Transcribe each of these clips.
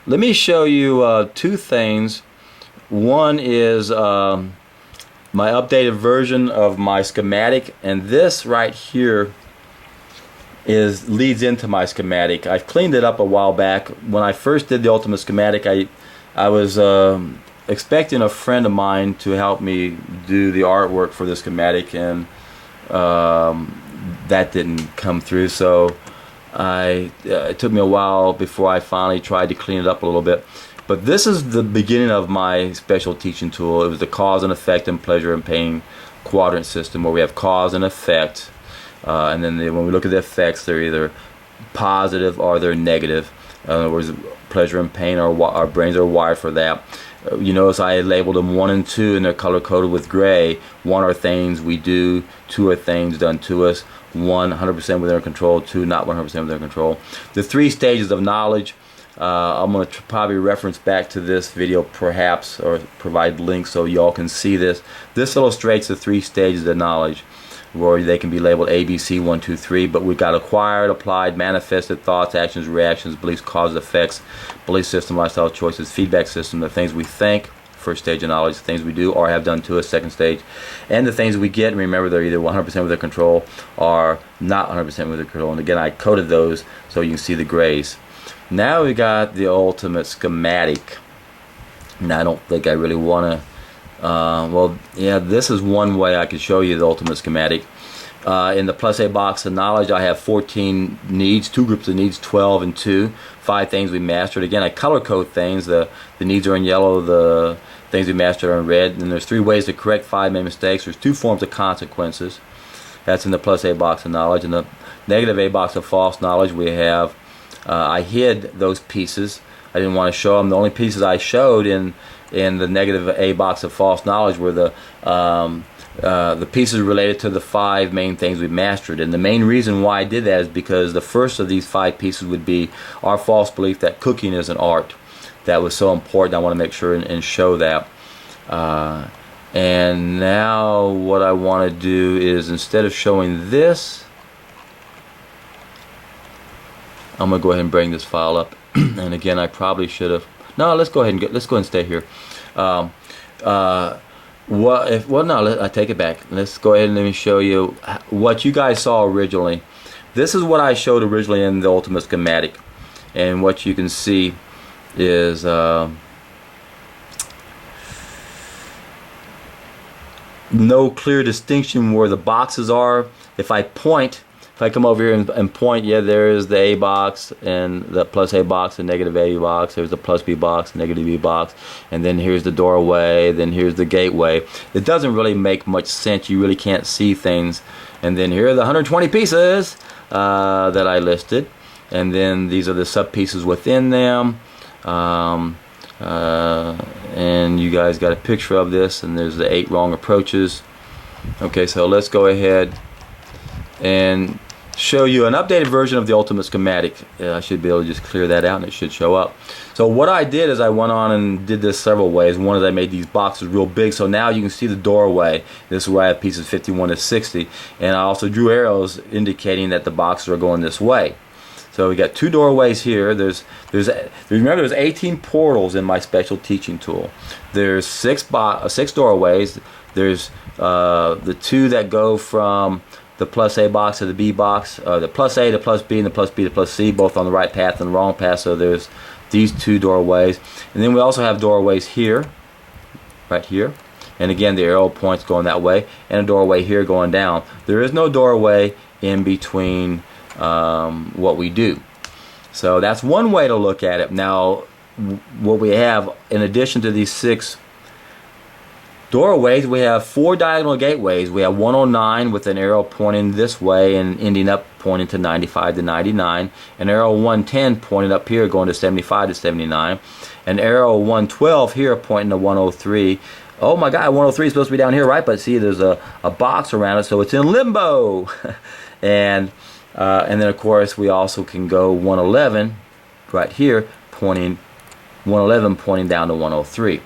let me show you two things. One is my updated version of my schematic, and this right here leads into my schematic. I've cleaned it up a while back. When I first did the ultimate schematic, I was expecting a friend of mine to help me do the artwork for the schematic, and that didn't come through, so it took me a while before I finally tried to clean it up a little bit. But this is the beginning of my special teaching tool. It was the cause and effect and pleasure and pain quadrant system, where we have cause and effect, and then when we look at the effects, they're either positive or they're negative. In other words, pleasure and pain, our brains are wired for that. You notice I labeled them 1 and 2, and they're color coded with gray. 1 are things we do, 2 are things done to us. 1, 100% within our control, 2, not 100% within our control. The 3 stages of knowledge, I'm going to probably reference back to this video perhaps, or provide links so y'all can see this. This illustrates the 3 stages of knowledge, where they can be labeled A, B, C, 1, 2, 3, but we've got acquired, applied, manifested, thoughts, actions, reactions, beliefs, causes, effects, belief system, lifestyle choices, feedback system, the things we think, first stage of knowledge, the things we do or have done to us, second stage, and the things we get, and remember they're either 100% within their control or not 100% within their control, and again I coded those so you can see the grays. Now we got the ultimate schematic. Now I don't think I really want to well, yeah, this is one way I could show you the ultimate schematic. In the plus A box of knowledge, I have 14 needs, 2 groups of needs, 12 and 2, 5 things we mastered. Again, I color code things. The needs are in yellow, the things we mastered are in red, and there's 3 ways to correct 5 made mistakes. There's 2 forms of consequences. That's in the plus A box of knowledge. In the negative A box of false knowledge, we have I hid those pieces. I didn't want to show them. The only pieces I showed in the negative A box of false knowledge were the pieces related to the 5 main things we mastered. And the main reason why I did that is because the first of these 5 pieces would be our false belief that cooking is an art. That was so important. I want to make sure and show that. And now what I want to do is, instead of showing this, I'm going to go ahead and bring this file up. And again, I probably should have. No, let's go ahead and stay here. I take it back. Let's go ahead and let me show you what you guys saw originally. This is what I showed originally in the ultimate schematic, and what you can see is no clear distinction where the boxes are. If I come over here and point, yeah, there is the A box and the plus A box and negative A box. There's the plus B box, negative B box, and then here's the doorway, then here's the gateway. It doesn't really make much sense. You really can't see things. And then here are the 120 pieces that I listed, and then these are the sub pieces within them. And you guys got a picture of this, and there's the 8 wrong approaches. Okay, so let's go ahead and show you an updated version of the ultimate schematic. I should be able to just clear that out and it should show up. So what I did is I went on and did this several ways. One is I made these boxes real big, so now you can see the doorway. This is where I have pieces 51 to 60, and I also drew arrows indicating that the boxes are going this way. So we got 2 doorways here. Remember, there's 18 portals in my special teaching tool. There's 6 doorways. There's the 2 that go from the plus A box to the B box, the plus A to plus B, and the plus B to plus C, both on the right path and the wrong path. So there's these 2 doorways, and then we also have doorways here, right here, and again the arrow points going that way, and a doorway here going down. There is no doorway in between what we do. So that's one way to look at it. Now, what we have in addition to these 6 doorways, we have 4 diagonal gateways. We have 109 with an arrow pointing this way and ending up pointing to 95 to 99, an arrow 110 pointing up here going to 75 to 79, an arrow 112 here pointing to 103. Oh my God, 103 is supposed to be down here, right? But see, there's a box around it, so it's in limbo. and then of course we also can go 111 right here, pointing 111 pointing down to 103.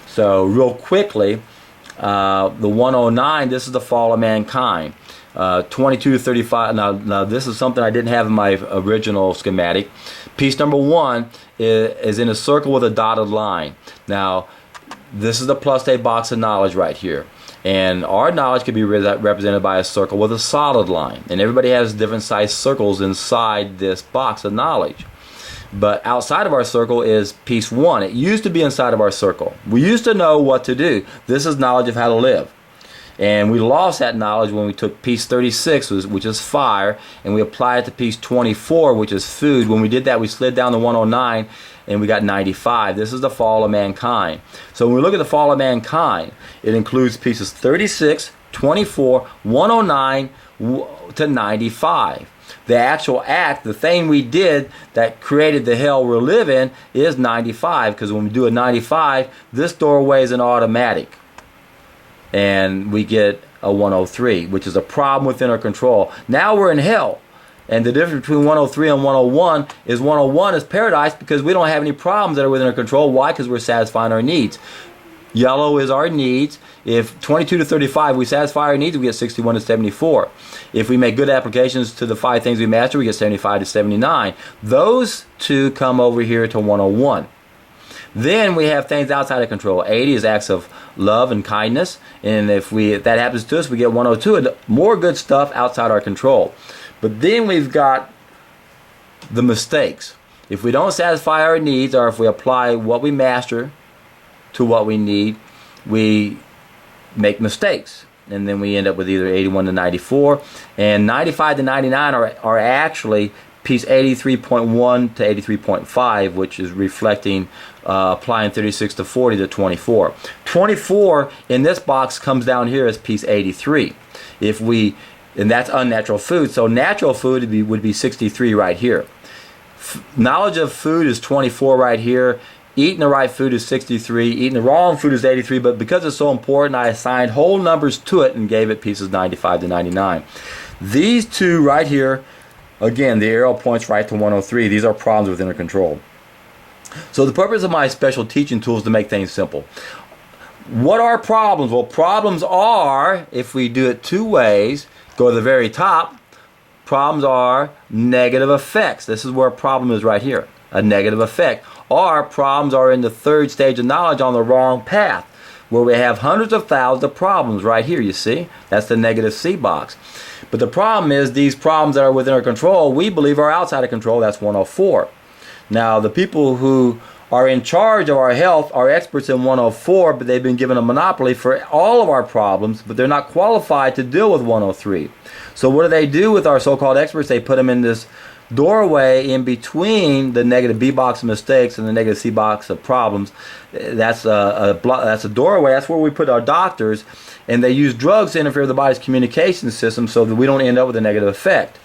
So real quickly, The 109, this is the fall of mankind. 22 to 35. Now this is something I didn't have in my original schematic. Piece number 1 is in a circle with a dotted line. Now this is the plus A box of knowledge right here. And our knowledge can be represented by a circle with a solid line. And everybody has different sized circles inside this box of knowledge. But outside of our circle is piece 1. It used to be inside of our circle. We used to know what to do. This is knowledge of how to live. And we lost that knowledge when we took piece 36, which is fire, and we applied it to piece 24, which is food. When we did that, we slid down to 109, and we got 95. This is the fall of mankind. So when we look at the fall of mankind, it includes pieces 36, 24, 109 to 95. The actual act, the thing we did that created the hell we're living, is 95, because when we do a 95, this doorway is an automatic. And we get a 103, which is a problem within our control. Now we're in hell. And the difference between 103 and 101 is paradise, because we don't have any problems that are within our control. Why? Because we're satisfying our needs. Yellow is our needs. If 22 to 35, we satisfy our needs, we get 61 to 74. If we make good applications to the 5 things we master, we get 75 to 79. Those two come over here to 101. Then we have things outside of control. 80 is acts of love and kindness. And if that happens to us, we get 102. And more good stuff outside our control. But then we've got the mistakes. If we don't satisfy our needs, or if we apply what we master to what we need, we make mistakes. And then we end up with either 81 to 94. And 95 to 99 are actually piece 83.1 to 83.5, which is reflecting applying 36 to 40 to 24. 24 in this box comes down here as piece 83. And that's unnatural food. So natural food would be 63 right here. Knowledge of food is 24 right here. Eating the right food is 63. Eating the wrong food is 83. But because it's so important, I assigned whole numbers to it and gave it pieces 95 to 99. These two right here, again, the arrow points right to 103. These are problems within our control. So the purpose of my special teaching tool is to make things simple. What are problems? Well, problems are, if we do it 2 ways, go to the very top, problems are negative effects. This is where a problem is right here, a negative effect. Or problems are in the 3rd stage of knowledge on the wrong path, where we have hundreds of thousands of problems right here, you see? That's the negative C box. But the problem is these problems that are within our control, we believe are outside of control. That's 104. Now, the people who are in charge of our health are experts in 104, but they've been given a monopoly for all of our problems, but they're not qualified to deal with 103. So what do they do with our so-called experts? They put them in this doorway in between the negative B box of mistakes and the negative C box of problems. That's a doorway. That's where we put our doctors, and they use drugs to interfere with the body's communication system so that we don't end up with a negative effect.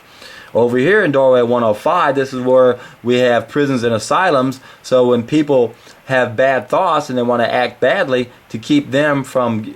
Over here in doorway 105, this is where we have prisons and asylums. So when people have bad thoughts and they want to act badly, to keep them from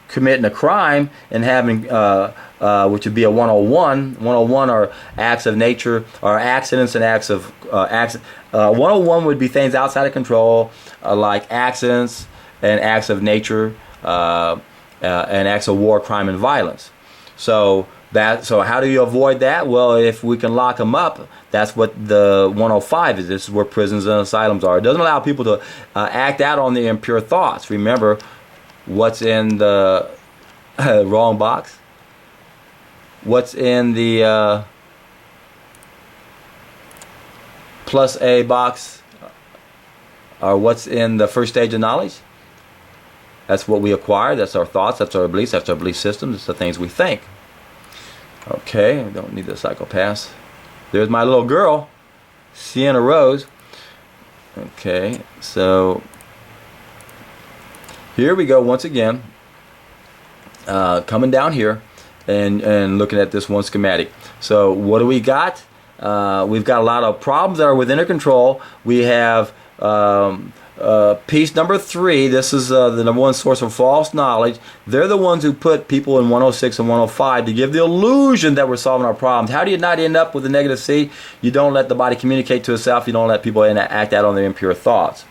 committing a crime and having which would be a 101. 101 are acts of nature, or accidents and acts of 101 would be things outside of control, like accidents and acts of nature, and acts of war, crime, and violence. So how do you avoid that? Well, if we can lock them up, that's what the 105 is. This is where prisons and asylums are. It doesn't allow people to act out on their impure thoughts. Remember, what's in the wrong box? What's in the plus A box? Or what's in the 1st stage of knowledge? That's what we acquire. That's our thoughts. That's our beliefs. That's our belief systems. It's the things we think. Okay, I don't need the psychopaths. There's my little girl, Sienna Rose. Okay, so here we go once again, coming down here and looking at this one schematic. So what do we got? We've got a lot of problems that are within our control. We have piece number 3. This is the number 1 source of false knowledge. They're the ones who put people in 106 and 105 to give the illusion that we're solving our problems. How do you not end up with a negative C? You don't let the body communicate to itself. You don't let people act out on their impure thoughts.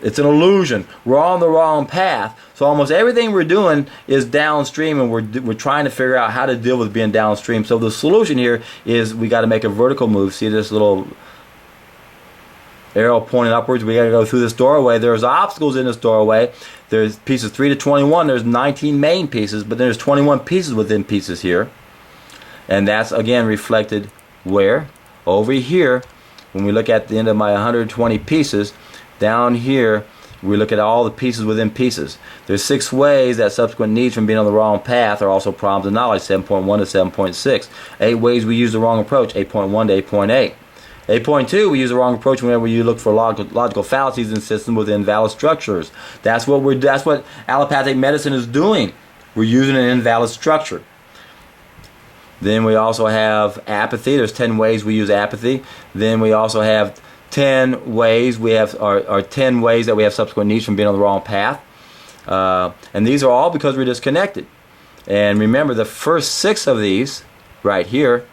It's an illusion. We're on the wrong path. So almost everything we're doing is downstream, and we're trying to figure out how to deal with being downstream. So the solution here is we got to make a vertical move. See this little arrow pointing upwards? We got to go through this doorway. There's obstacles in this doorway. There's pieces 3 to 21. There's 19 main pieces, but there's 21 pieces within pieces here. And that's again reflected where? Over here. When we look at the end of my 120 pieces, down here we look at all the pieces within pieces. There's 6 ways that subsequent needs from being on the wrong path are also problems of knowledge, 7.1 to 7.6. 8 ways we use the wrong approach, 8.1 to 8.8. 8.2, we use the wrong approach whenever you look for logical fallacies in systems with invalid structures. That's what allopathic medicine is doing. We're using an invalid structure. Then we also have apathy. There's 10 ways we use apathy. Then we also have 10 ways we have 10 ways that we have subsequent needs from being on the wrong path. And these are all because we're disconnected. And remember, the first 6 of these right here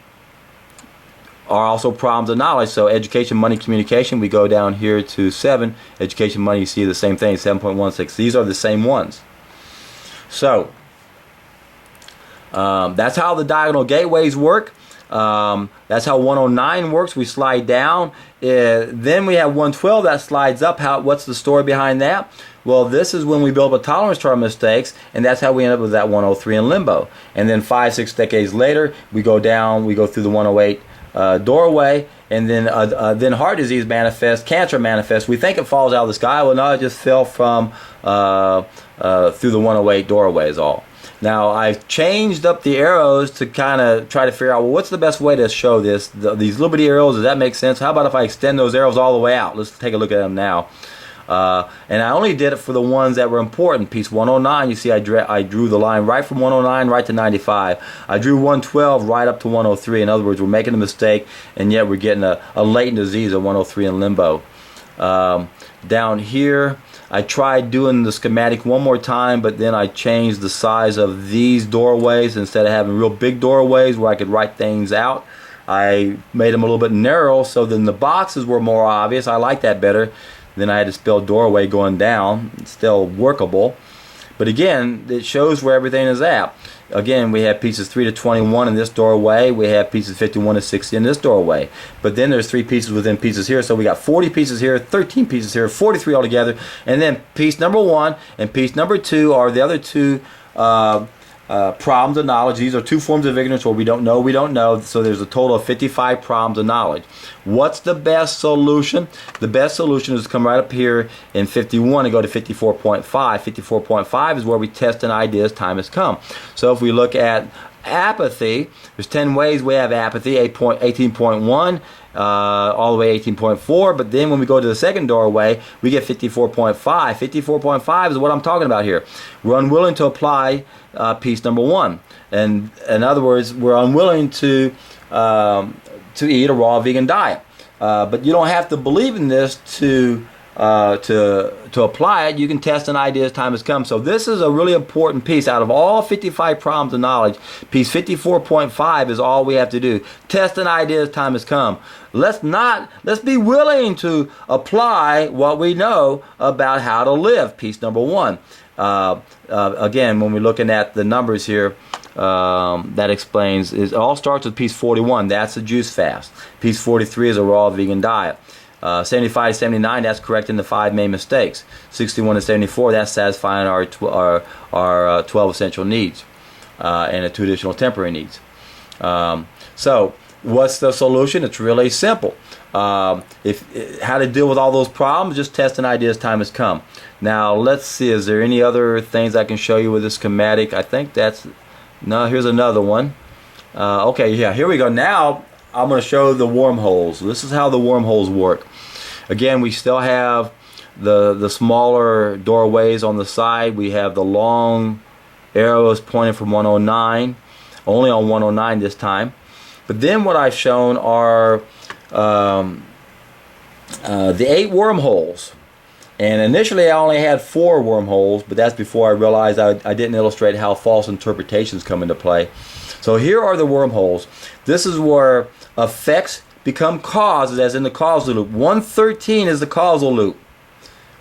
are also problems of knowledge. So education, money, communication, we go down here to 7. Education, money, you see the same thing, 7.16. These are the same ones. So that's how the diagonal gateways work. That's how 109 works. We slide down. Then we have 112 that slides up. What's the story behind that? Well, this is when we build up a tolerance to our mistakes, and that's how we end up with that 103 in limbo. And then 5-6 decades later, we go down, we go through the 108 doorway, and then heart disease manifests, cancer manifests. We think it falls out of the sky. Well, no, it just fell from through the 108 doorway is all. Now, I've changed up the arrows to kind of try to figure out, well, what's the best way to show this? These little bitty arrows, does that make sense? How about if I extend those arrows all the way out? Let's take a look at them now. And I only did it for the ones that were important. Piece 109, you see I drew the line right from 109 right to 95. I drew 112 right up to 103. In other words, we're making a mistake, and yet we're getting a latent disease of 103 in limbo. Down here, I tried doing the schematic one more time, but then I changed the size of these doorways. Instead of having real big doorways where I could write things out, I made them a little bit narrow, so then the boxes were more obvious. I like that better. Then I had to spell doorway going down. It's still workable. But again, it shows where everything is at. Again, we have pieces 3 to 21 in this doorway. We have pieces 51 to 60 in this doorway. But then there's 3 pieces within pieces here. So we got 40 pieces here, 13 pieces here, 43 altogether. And then piece number 1 and piece number 2 are the other 2 problems of knowledge. These are 2 forms of ignorance where we don't know. So there's a total of 55 problems of knowledge. What's the best solution? The best solution is to come right up here in 51 and go to 54.5. 54.5 is where we test an idea as time has come. So if we look at apathy, there's 10 ways we have apathy, 18.1 all the way 18.4, but then when we go to the second doorway, we get 54.5. 54.5 is what I'm talking about here. We're unwilling to apply piece number 1, and in other words, we're unwilling to eat a raw vegan diet. But you don't have to believe in this to apply it. You can test an idea as time has come. So this is a really important piece. Out of all 55 problems of knowledge, piece 54.5 is all we have to do. Test an idea as time has come. Let's be willing to apply what we know about how to live. Piece number 1. Again, when we're looking at the numbers here, that explains, it all starts with piece 41. That's a juice fast. Piece 43 is a raw vegan diet. 75 to 79, that's correcting the 5 main mistakes. 61 to 74, that's satisfying our 12 essential needs and the 2 additional temporary needs. So what's the solution? It's really simple. How to deal with all those problems, just test an idea as time has come. Now let's see, is there any other things I can show you with this schematic? I think here's another one. Okay, yeah, here we go. Now I'm going to show the wormholes. This is how the wormholes work. Again, we still have the smaller doorways on the side. We have the long arrows pointing from 109, only on 109 this time. But then what I've shown are the 8 wormholes. And initially I only had 4 wormholes, but that's before I realized I didn't illustrate how false interpretations come into play. So here are the wormholes. This is where effects become causes, as in the causal loop. 113 is the causal loop.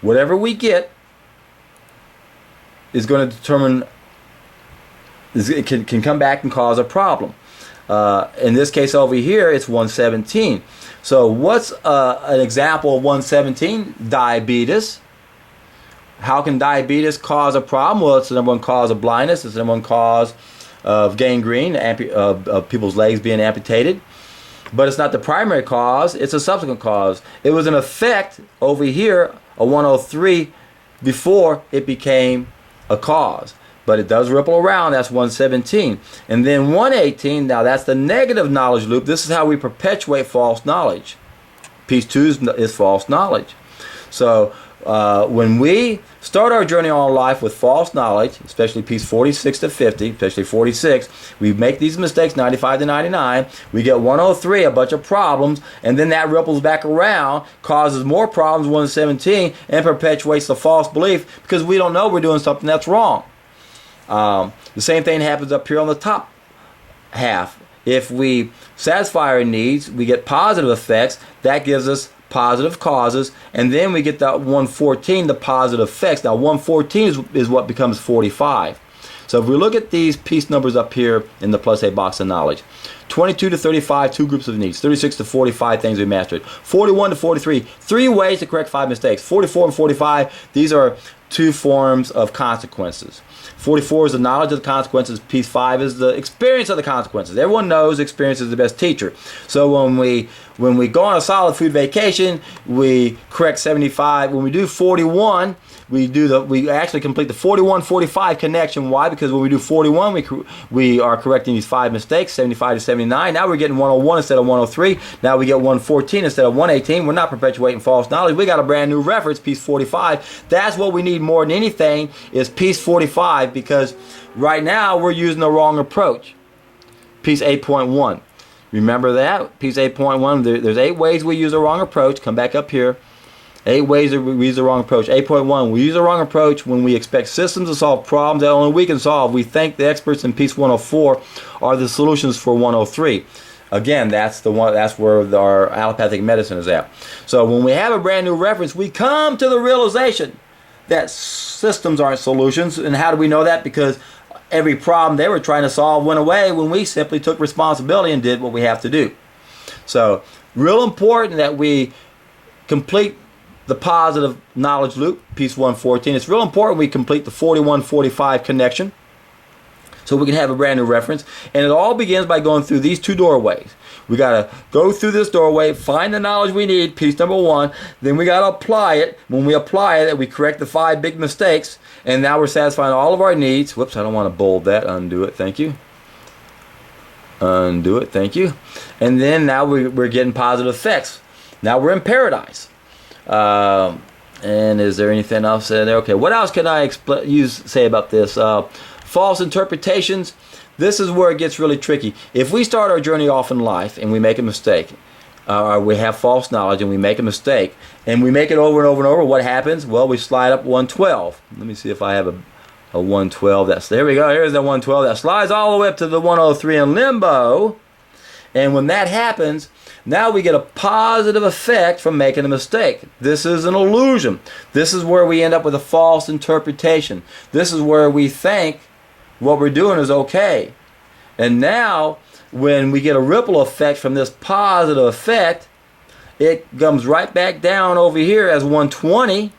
Whatever we get is going to determine, it can come back and cause a problem. In this case over here, it's 117. So what's an example of 117? Diabetes. How can diabetes cause a problem? Well, it's the number one cause of blindness. It's the number one cause of gangrene, of people's legs being amputated. But it's not the primary cause. It's a subsequent cause. It was an effect over here, a 103, before it became a cause. But it does ripple around. That's 117. And then 118, now that's the negative knowledge loop. This is how we perpetuate false knowledge. Piece 2 is false knowledge. So when we start our journey on life with false knowledge, especially piece 46 to 50, especially 46, we make these mistakes 95 to 99, we get 103, a bunch of problems, and then that ripples back around, causes more problems, 117, and perpetuates the false belief because we don't know we're doing something that's wrong. The same thing happens up here on the top half. If we satisfy our needs, we get positive effects. That gives us positive causes, and then we get that 114, the positive effects. Now 114 is what becomes 45. So if we look at these piece numbers up here in the plus A box of knowledge, 22 to 35, 2 groups of needs. 36 to 45, things we mastered. 41 to 43, 3 ways to correct 5 mistakes. 44 and 45, these are 2 forms of consequences. 44 is the knowledge of the consequences. Piece 5 is the experience of the consequences. Everyone knows experience is the best teacher. So when we go on a solid food vacation, we correct 75. When we do 41, we actually complete the 41-45 connection. Why? Because when we do 41, we are correcting these 5 mistakes, 75 to 79. Now we're getting 101 instead of 103. Now we get 114 instead of 118. We're not perpetuating false knowledge. We got a brand new reference, piece 45. That's what we need more than anything, is piece 45, because right now we're using the wrong approach. Piece 8.1. Remember that? Piece 8.1, there's 8 ways we use the wrong approach. Come back up here. 8 ways that we use the wrong approach. 8.1, we use the wrong approach when we expect systems to solve problems that only we can solve. We think the experts in piece 104 are the solutions for 103. Again, that's where our allopathic medicine is at. So when we have a brand new reference, we come to the realization that systems aren't solutions. And how do we know that? Because every problem they were trying to solve went away when we simply took responsibility and did what we have to do. So real important that we complete the positive knowledge loop, piece 114. It's real important we complete the 41-45 connection so we can have a brand new reference. And it all begins by going through these 2 doorways. We got to go through this doorway, find the knowledge we need, piece number 1. Then we got to apply it. When we apply it, we correct the 5 big mistakes. And now we're satisfying all of our needs. Whoops, I don't want to bold that. Undo it. Thank you. Undo it. Thank you. And then now we're getting positive effects. Now we're in paradise. And is there anything else in there? Okay, what else can I say about this? False interpretations. This is where it gets really tricky. If we start our journey off in life and we make a mistake, we have false knowledge and we make a mistake, and we make it over and over and over, what happens? Well, we slide up 112. Let me see if I have a 112. There we go. Here's the 112 that slides all the way up to the 103 in limbo. And when that happens, now we get a positive effect from making a mistake. This is an illusion. This is where we end up with a false interpretation. This is where we think what we're doing is okay. And now, when we get a ripple effect from this positive effect, it comes right back down over here as 120,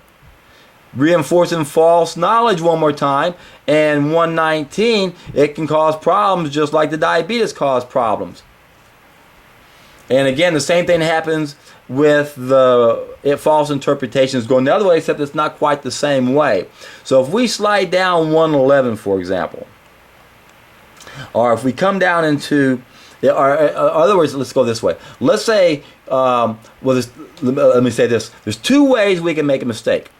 reinforcing false knowledge one more time. And 119, it can cause problems just like the diabetes caused problems. And again, the same thing happens with the false interpretations going the other way, except it's not quite the same way. So if we slide down 111, for example, or if we come down into, or in other words, let's go this way. Let's say, let me say this. There's 2 ways we can make a mistake.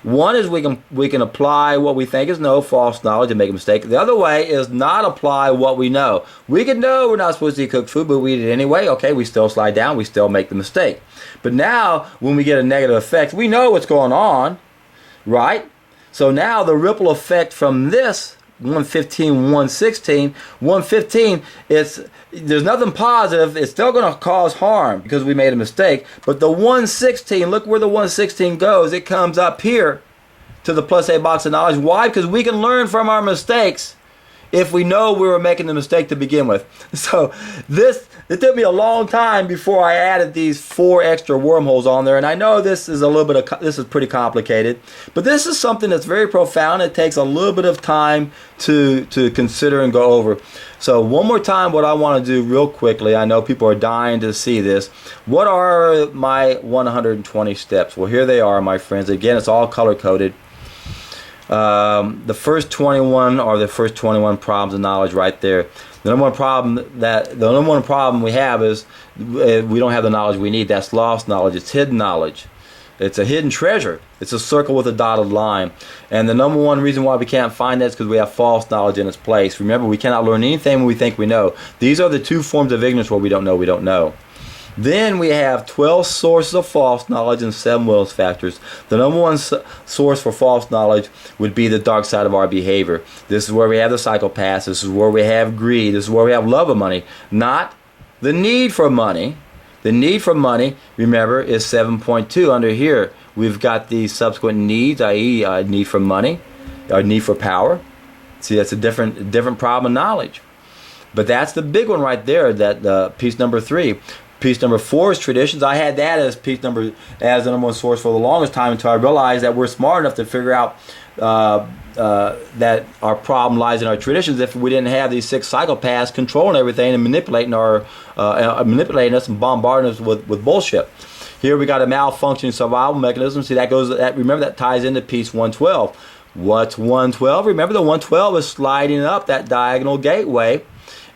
One is we can apply what we think is false knowledge and make a mistake. The other way is not apply what we know. We can know we're not supposed to eat cooked food, but we eat it anyway. Okay, we still slide down. We still make the mistake. But now, when we get a negative effect, we know what's going on, right? So now the ripple effect from this 115, 116. 115, there's nothing positive. It's still going to cause harm because we made a mistake. But the 116, look where the 116 goes. It comes up here to the plus A box of knowledge. Why? Because we can learn from our mistakes if we know we were making the mistake to begin with. So it took me a long time before I added these 4 extra wormholes on there. And I know this is this is pretty complicated, but this is something that's very profound. It takes a little bit of time to consider and go over. So one more time, what I want to do real quickly, I know people are dying to see this. What are my 120 steps? Well, here they are, my friends. Again, it's all color-coded. The first 21 are the first 21 problems of knowledge right there. The number one problem we have is we don't have the knowledge we need. That's lost knowledge. It's hidden knowledge. It's a hidden treasure. It's a circle with a dotted line. And the number one reason why we can't find that is because we have false knowledge in its place. Remember, we cannot learn anything when we think we know. These are the 2 forms of ignorance where we don't know. Then we have 12 sources of false knowledge and 7 wills factors. The number one source for false knowledge would be the dark side of our behavior. This is where we have the psychopaths. This is where we have greed. This is where we have love of money, not the need for money. The need for money, remember, is 7.2 under here. We've got the subsequent needs, i.e. Need for money, or need for power. See, that's a different problem of knowledge. But that's the big one right there, that piece number 3. Piece number 4 is traditions. I had that as the number one source for the longest time until I realized that we're smart enough to figure out that our problem lies in our traditions. If we didn't have these 6 psychopaths controlling everything and manipulating us and bombarding us with bullshit. Here we got a malfunctioning survival mechanism. See, remember that ties into piece 112. What's 112? Remember, the 112 is sliding up that diagonal gateway.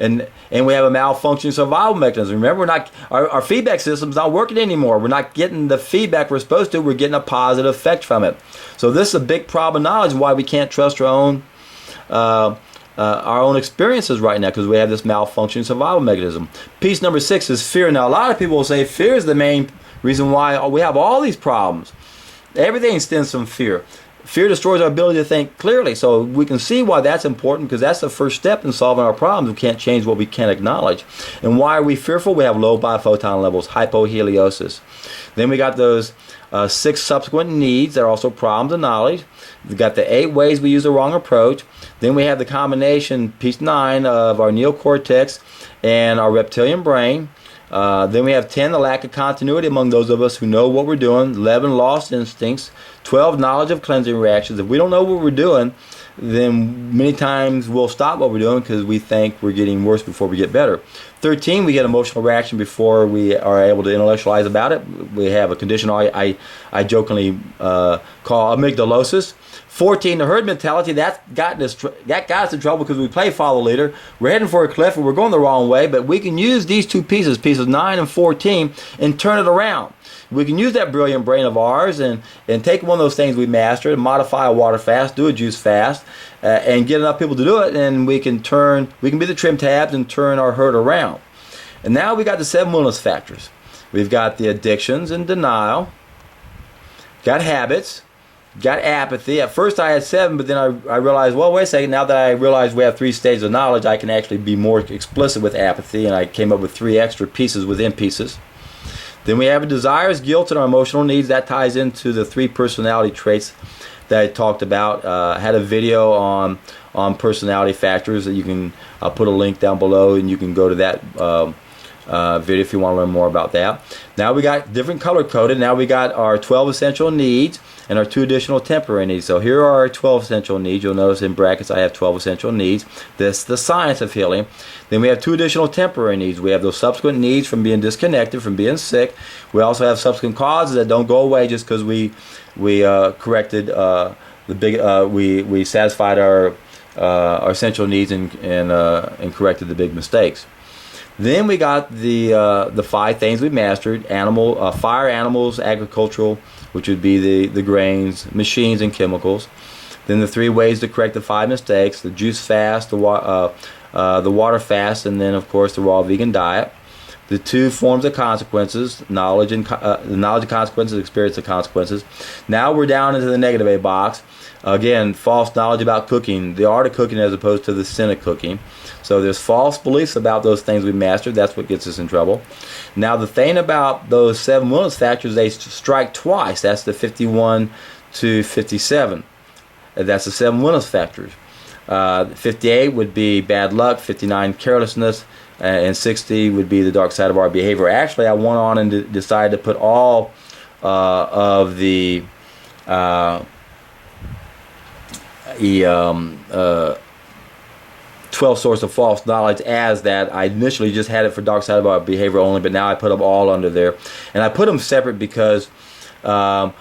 And we have a malfunctioning survival mechanism. Remember, our feedback system's not working anymore. We're not getting the feedback we're supposed to. We're getting a positive effect from it. So this is a big problem of knowledge, why we can't trust our own experiences right now, because we have this malfunctioning survival mechanism. Piece number 6 is fear. Now, a lot of people will say fear is the main reason why we have all these problems. Everything stems from fear. Fear destroys our ability to think clearly. So we can see why that's important, because that's the first step in solving our problems. We can't change what we can't acknowledge. And why are we fearful? We have low biphoton levels, hypoheliosis. Then we got those 6 subsequent needs that are also problems of knowledge. We've got the 8 ways we use the wrong approach. Then we have the combination, piece 9, of our neocortex and our reptilian brain. Then we have 10, the lack of continuity among those of us who know what we're doing. 11, lost instincts. 12, knowledge of cleansing reactions. If we don't know what we're doing, then many times we'll stop what we're doing because we think we're getting worse before we get better. 13, we get emotional reaction before we are able to intellectualize about it. We have a condition I jokingly call amygdalosis. 14, the herd mentality. That got us in trouble because we play follow leader. We're heading for a cliff and we're going the wrong way, but we can use these 2 pieces 9 and 14, and turn it around. We can use that brilliant brain of ours and take one of those things we mastered and modify a water fast, do a juice fast, and get enough people to do it, and we can be the trim tabs and turn our herd around. And now we got the 7 wellness factors. We've got the addictions and denial, got habits, got apathy. At first I had 7, but then I realized, well, wait a second, now that I realize we have 3 stages of knowledge, I can actually be more explicit with apathy, and I came up with 3 extra pieces within pieces. Then we have desires, guilt, and our emotional needs. That ties into the 3 personality traits that I talked about. I had a video on personality factors that you can, I'll put a link down below, and you can go to that video if you want to learn more about that. Now we got different color coded. Now we got our 12 essential needs and our 2 additional temporary needs. So here are our 12 essential needs. You'll notice in brackets I have 12 essential needs. This is the science of healing. Then we have 2 additional temporary needs. We have those subsequent needs from being disconnected, from being sick. We also have subsequent causes that don't go away just because we corrected we satisfied our essential needs and corrected the big mistakes. Then we got the 5 things we mastered: fire, animals, agricultural, which would be the grains, machines, and chemicals. Then the 3 ways to correct the 5 mistakes: the juice fast, the water fast, and then of course the raw vegan diet. the two forms of consequences, knowledge and the knowledge of consequences, experience of consequences. Now we're down into the negative A box. Again, false knowledge about cooking, the art of cooking as opposed to the sin of cooking. So there's false beliefs about those things we mastered. That's what gets us in trouble. Now the thing about those 7 wilderness factors, they strike twice. That's the 51 to 57. That's the 7 wilderness factors. 58 would be bad luck, 59 carelessness, and 60 would be the dark side of our behavior. Actually, I went on and decided to put all of the 12 source of false knowledge as that. I initially just had it for dark side of our behavior only, but now I put them all under there, and I put them separate because I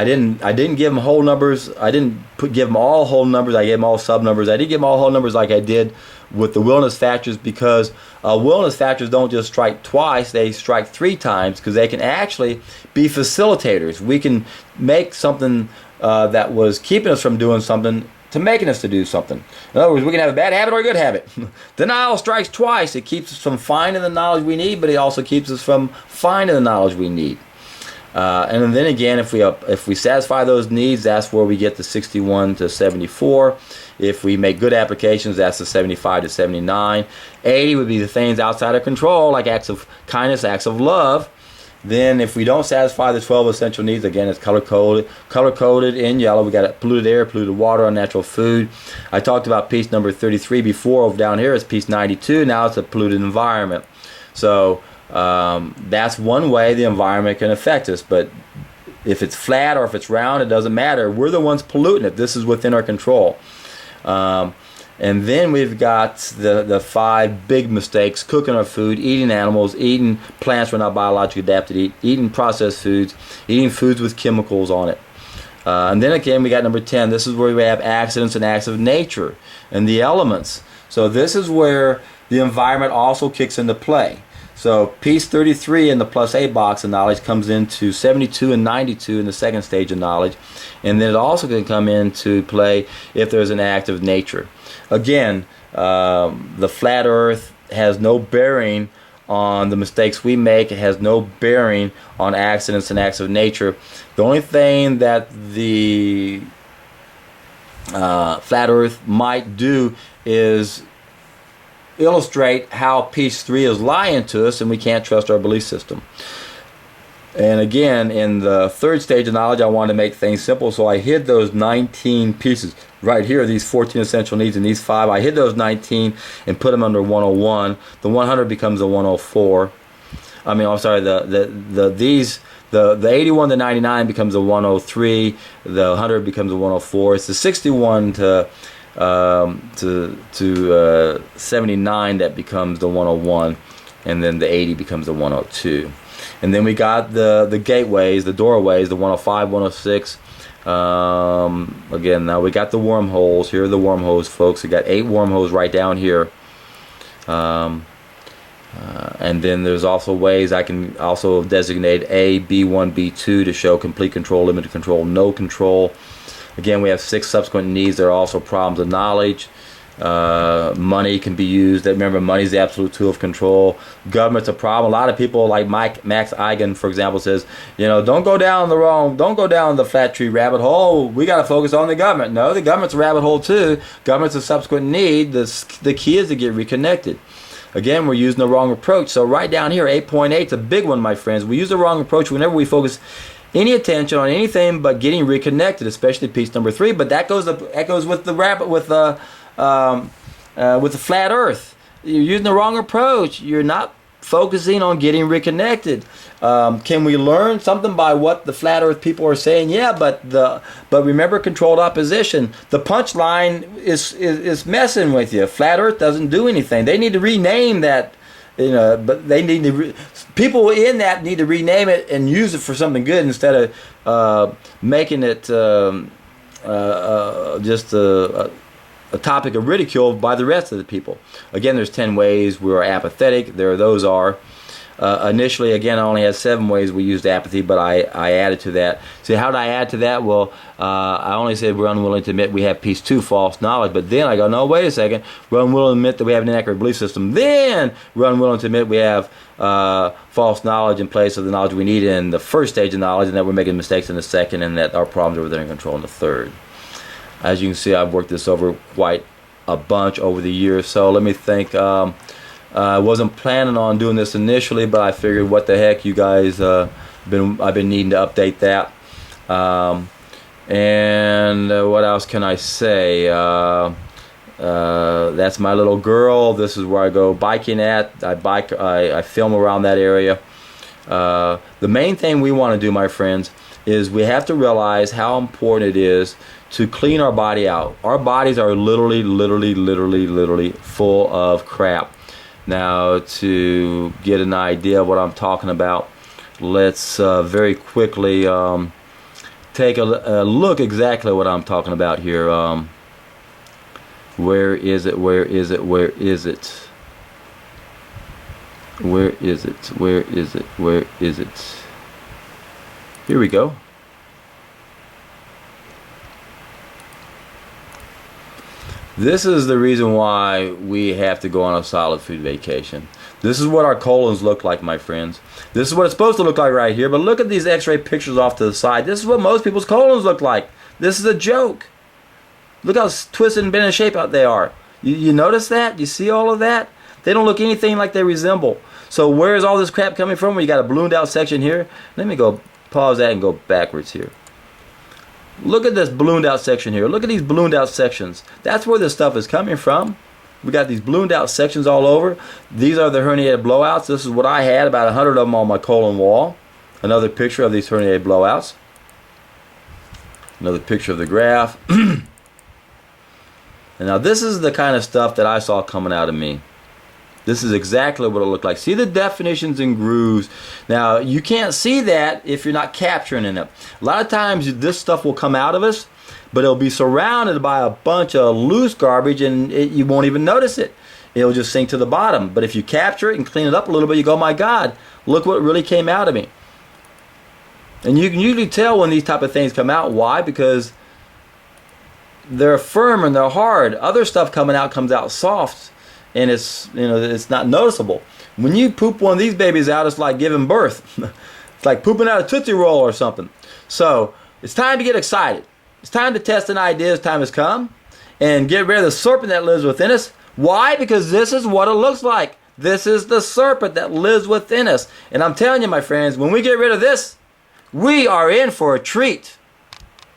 didn't give them whole numbers. I didn't give them all whole numbers. I gave them all sub numbers. I didn't give them all whole numbers like I did with the wilderness factors, because wilderness factors don't just strike twice, they strike 3 times, because they can actually be facilitators. We can make something that was keeping us from doing something to making us to do something. In other words, we can have a bad habit or a good habit. Denial strikes twice. It keeps us from finding the knowledge we need, but it also keeps us from finding the knowledge we need. And then again, if we satisfy those needs, that's where we get the 61 to 74. If we make good applications, that's the 75 to 79. 80 would be the things outside our control, like acts of kindness, acts of love. Then if we don't satisfy the 12 essential needs, again, it's color-coded in yellow. We got polluted air, polluted water, unnatural food. I talked about piece number 33 before. Over down here is piece 92. Now it's a polluted environment. So that's one way the environment can affect us. But if it's flat or if it's round, it doesn't matter. We're the ones polluting it. This is within our control. And then we've got the 5 big mistakes: cooking our food, eating animals, eating plants we're not biologically adapted to eat, eating processed foods, eating foods with chemicals on it. And then again, we got number 10. This is where we have accidents and acts of nature and the elements. So this is where the environment also kicks into play. So piece 33 in the plus A box of knowledge comes into 72 and 92 in the second stage of knowledge. And then it also can come into play if there's an act of nature. Again, the flat earth has no bearing on the mistakes we make. It has no bearing on accidents and acts of nature. The only thing that the flat earth might do is illustrate how piece 3 is lying to us and we can't trust our belief system. And again, in the third stage of knowledge, I wanted to make things simple, so I hid those 19 pieces right here, these 14 essential needs and these 5. I hid those 19 and put them under 101. The 100 becomes the 104. I mean, I'm sorry, the 81 to 99 becomes a 103. The 100 becomes a 104. It's the 61 to 79 that becomes the 101, and then the 80 becomes the 102. And then we got the gateways, the doorways, the 105, 106. Again, now we got the wormholes. Here are the wormholes, folks. We got 8 wormholes right down here. And then there's also ways I can also designate A, B1, B2 to show complete control, limited control, no control. Again, we have 6 subsequent needs. There are also problems of knowledge. Money can be used. Remember, money is the absolute tool of control. Government's a problem. A lot of people, like Max Eigen, for example, says, don't go down the flat tree rabbit hole. We got to focus on the government. No, the government's a rabbit hole too. Government's a subsequent need. The key is to get reconnected. Again, we're using the wrong approach. So right down here, 8.8 is a big one, my friends. We use the wrong approach whenever we focus any attention on anything but getting reconnected, especially piece number 3. But that goes with the rabbit with the flat Earth. You're using the wrong approach. You're not focusing on getting reconnected. Can we learn something by what the flat Earth people are saying? Yeah, but remember controlled opposition. The punchline is messing with you. Flat Earth doesn't do anything. They need to rename that. But they need to. People in that need to rename it and use it for something good instead of making it just a topic of ridicule by the rest of the people. Again, there's 10 ways we are apathetic. Those are initially, again, I only had 7 ways we used apathy, but I added to that. See, how did I add to that? Well, I only said we're unwilling to admit we have piece 2, false knowledge. But then I go, no, wait a second. We're unwilling to admit that we have an inaccurate belief system. Then we're unwilling to admit we have false knowledge in place of the knowledge we need in the first stage of knowledge, and that we're making mistakes in the second, and that our problems are within control in the third. As you can see, I've worked this over quite a bunch over the years. So let me think. I wasn't planning on doing this initially, but I figured, what the heck, you guys, I've been needing to update that. And what else can I say? That's my little girl. This is where I go biking at. I film around that area. The main thing we want to do, my friends, is we have to realize how important it is to clean our body out. Our bodies are literally full of crap. Now, to get an idea of what I'm talking about, let's very quickly take a look exactly what I'm talking about here. Where is it? Where is it? Where is it? Where is it? Where is it? Where is it? Here we go. This is the reason why we have to go on a solid food vacation. This is what our colons look like, my friends. This is what it's supposed to look like right here, but look at these x-ray pictures off to the side. This is what most people's colons look like. This is a joke. Look how twisted and bent in shape out they are. You notice that? You see all of that? They don't look anything like they resemble. So where is all this crap coming from? Well, you got a ballooned out section here. Let me go pause that and go backwards here. Look at this ballooned out section here. Look at these ballooned out sections. That's where this stuff is coming from. We got these ballooned out sections all over. These are the herniated blowouts. This is what I had, about 100 of them on my colon wall. Another picture of these herniated blowouts. Another picture of the graph. And now this is the kind of stuff that I saw coming out of me. This is exactly what it looked like. See the definitions and grooves. Now, you can't see that if you're not capturing it. A lot of times this stuff will come out of us, but it'll be surrounded by a bunch of loose garbage, and you won't even notice it. It'll just sink to the bottom. But if you capture it and clean it up a little bit, you go, oh my God, look what really came out of me. And you can usually tell when these type of things come out. Why? Because they're firm and they're hard. Other stuff coming out comes out soft, and it's, you know, it's not noticeable. When you poop one of these babies out, it's like giving birth. It's like pooping out a Tootsie Roll or something. So it's time to get excited. It's time to test an idea as time has come and get rid of the serpent that lives within us. Why? Because this is what it looks like. This is the serpent that lives within us. And I'm telling you, my friends, when we get rid of this, we are in for a treat.